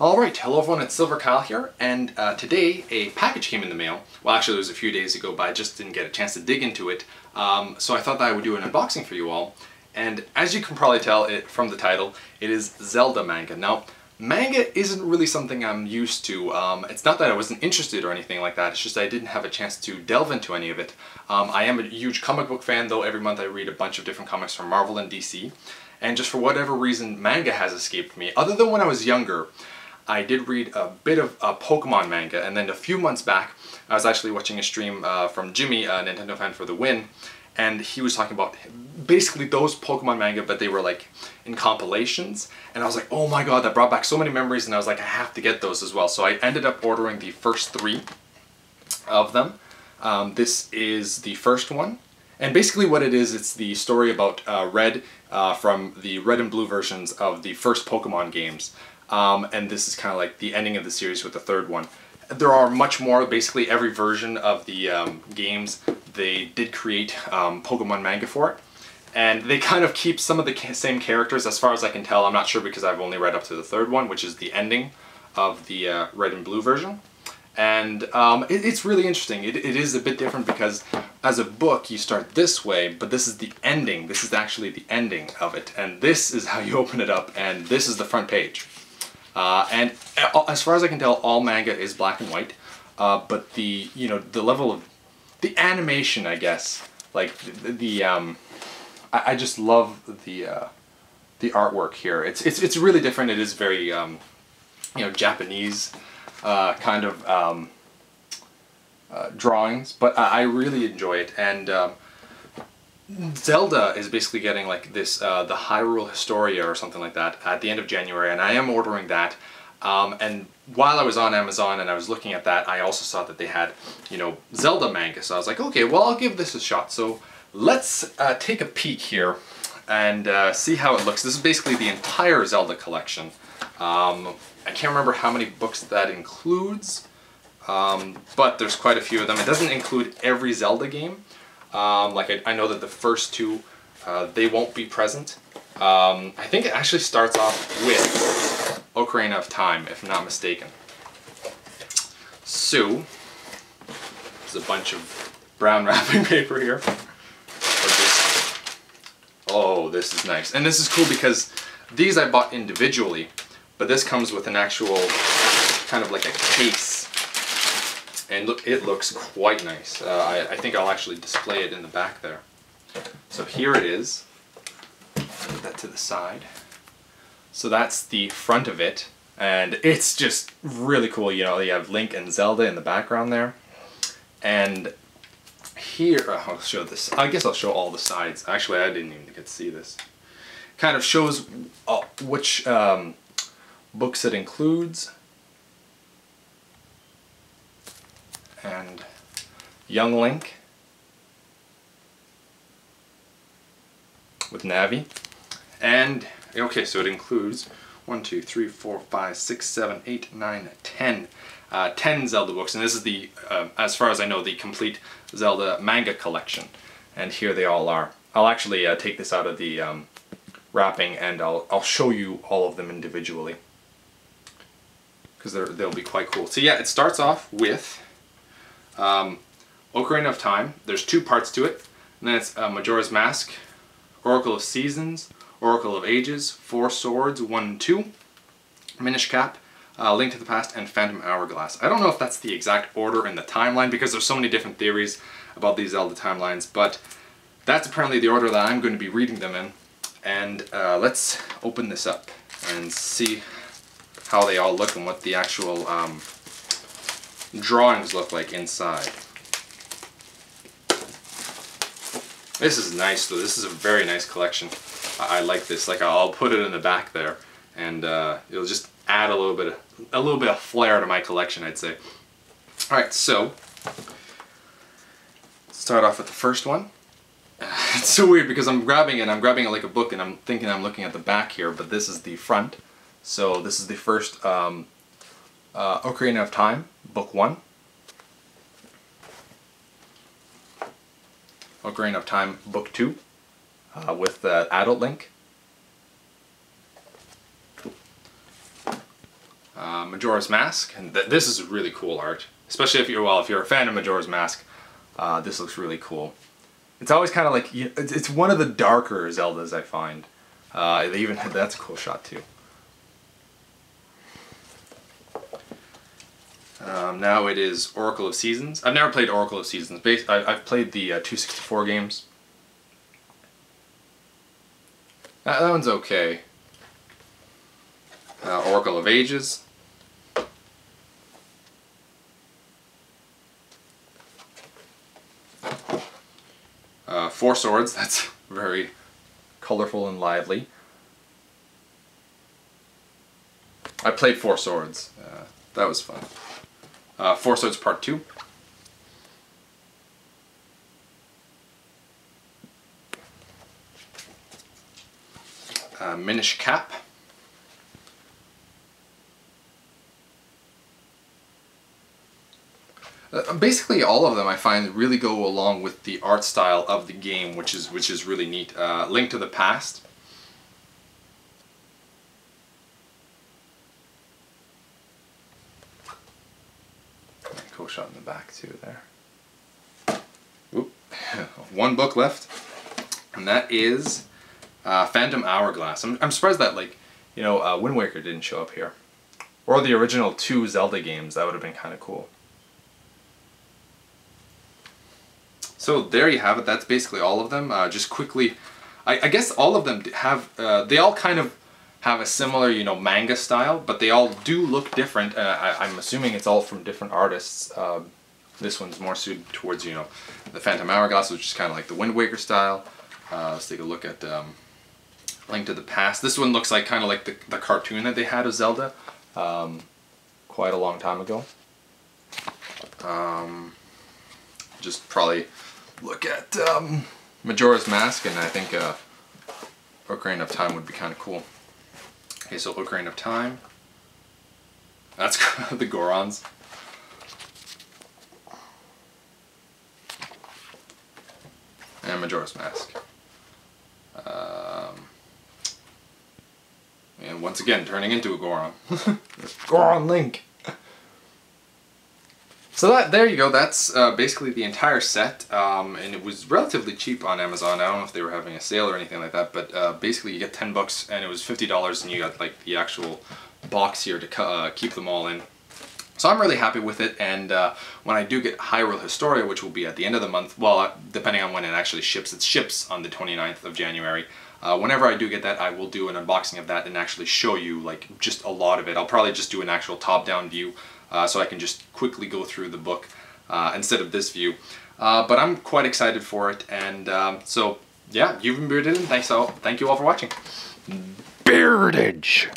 Alright, hello everyone, it's Silver Kyle here, and today a package came in the mail. Well, actually it was a few days ago, but I just didn't get a chance to dig into it. So I thought that I would do an unboxing for you all. And as you can probably tell from the title, it is Zelda Manga. Now, manga isn't really something I'm used to. It's not that I wasn't interested or anything like that, it's just I didn't have a chance to delve into any of it. I am a huge comic book fan, though every month I read a bunch of different comics from Marvel and DC. And just for whatever reason, manga has escaped me. Other than when I was younger, I did read a bit of Pokemon manga, and then a few months back, I was actually watching a stream from Jimmy, a Nintendo fan for the win, and he was talking about basically those Pokemon manga, but they were like in compilations, and I was like, oh my god, that brought back so many memories, and I was like, I have to get those as well. So I ended up ordering the first 3 of them. This is the first one, and basically what it is, it's the story about Red from the Red and Blue versions of the first Pokemon games. And this is kind of like the ending of the series with the third one. There are much more. Basically every version of the games, they did create Pokemon manga for it. And they kind of keep some of the same characters as far as I can tell. I'm not sure because I've only read up to the third one, which is the ending of the Red and Blue version. And it's really interesting. It is a bit different because as a book you start this way, but this is the ending. This is actually the ending of it. And this is how you open it up, and this is the front page. And as far as I can tell, all manga is black and white, but the level of the animation, I guess, like I just love the artwork here. It's really different. It is very Japanese kind of drawings, but I really enjoy it. And Zelda is basically getting like this, the Hyrule Historia or something like that at the end of January, and I am ordering that. And while I was on Amazon and I was looking at that, I also saw that they had, Zelda manga, so I was like, okay, well, I'll give this a shot. So let's take a peek here and see how it looks. This is basically the entire Zelda collection. I can't remember how many books that includes, but there's quite a few of them. It doesn't include every Zelda game. Like I know that the first 2, they won't be present. I think it actually starts off with Ocarina of Time, if I'm not mistaken. So, there's a bunch of brown wrapping paper here. Oh, this is nice. And this is cool because these I bought individually, but this comes with an actual, kind of like a case. And look, it looks quite nice. I think I'll actually display it in the back there. So here it is. Put that to the side. So that's the front of it, and it's just really cool. You have Link and Zelda in the background there. And here, I'll show this. I guess I'll show all the sides. Actually, I didn't even get to see this. Kind of shows which books it includes. And young Link with Navi. And okay, so it includes 1, 2, 3, 4, 5, 6, 7, 8, 9, 10. 10 Zelda books, and this is the, as far as I know, the complete Zelda manga collection. And here they all are. I'll actually take this out of the wrapping, and I'll show you all of them individually, because they'll be quite cool. So yeah, it starts off with Ocarina of Time. There's 2 parts to it, and then it's Majora's Mask, Oracle of Seasons, Oracle of Ages, 4 Swords, 1 and 2, Minish Cap, Link to the Past, and Phantom Hourglass. I don't know if that's the exact order in the timeline because there's so many different theories about these Zelda timelines, but that's apparently the order that I'm going to be reading them in. And let's open this up and see how they all look and what the actual drawings look like inside. This is nice though. This is a very nice collection. I like this. Like, I'll put it in the back there, and it'll just add a little bit of flair to my collection, I'd say. All right, so start off with the first one. It's so weird because I'm grabbing it like a book, and I'm thinking I'm looking at the back here, but this is the front. So this is the first Ocarina of Time, Book 1. Ocarina of Time, Book 2, with Adult Link. Majora's Mask, and this is really cool art. Especially if you're a fan of Majora's Mask, this looks really cool. It's always kind of like, it's one of the darker Zeldas I find. They even had, that's a cool shot too. Now it is Oracle of Seasons. I've never played Oracle of Seasons. I've played the 264 games. That one's okay. Oracle of Ages. Four Swords, that's very colorful and lively. I played Four Swords. That was fun. Four Swords Part 2. Minish Cap. Basically all of them I find really go along with the art style of the game, which is really neat. Link to the Past. Cool shot in the back too there. Oop. One book left, and that is Phantom Hourglass. I'm surprised that, like, you know, Wind Waker didn't show up here, or the original 2 Zelda games. That would have been kind of cool. So there you have it. That's basically all of them. Just quickly, I guess all of them have, they all kind of have a similar, you know, manga style, but they all do look different. I'm assuming it's all from different artists. This one's more suited towards, you know, the Phantom Hourglass, which is kind of like the Wind Waker style. Let's take a look at Link to the Past. This one looks like kind of like the cartoon that they had of Zelda quite a long time ago. Just probably look at Majora's Mask, and I think Ocarina of Time would be kind of cool. Okay, so Ocarina of Time. That's the Gorons. And Majora's Mask. And once again, turning into a Goron. Goron Link! So there you go, that's basically the entire set, and it was relatively cheap on Amazon. I don't know if they were having a sale or anything like that, but basically you get 10 bucks and it was $50, and you got like the actual box here to keep them all in. So I'm really happy with it, and when I do get Hyrule Historia, which will be at the end of the month, well, depending on when it actually ships, it ships on the 29th of January. Whenever I do get that, I will do an unboxing of that and actually show you like just a lot of it. I'll probably just do an actual top-down view, so I can just quickly go through the book instead of this view. But I'm quite excited for it, and so yeah, you've been Bearded, and thank you all for watching. Beardage!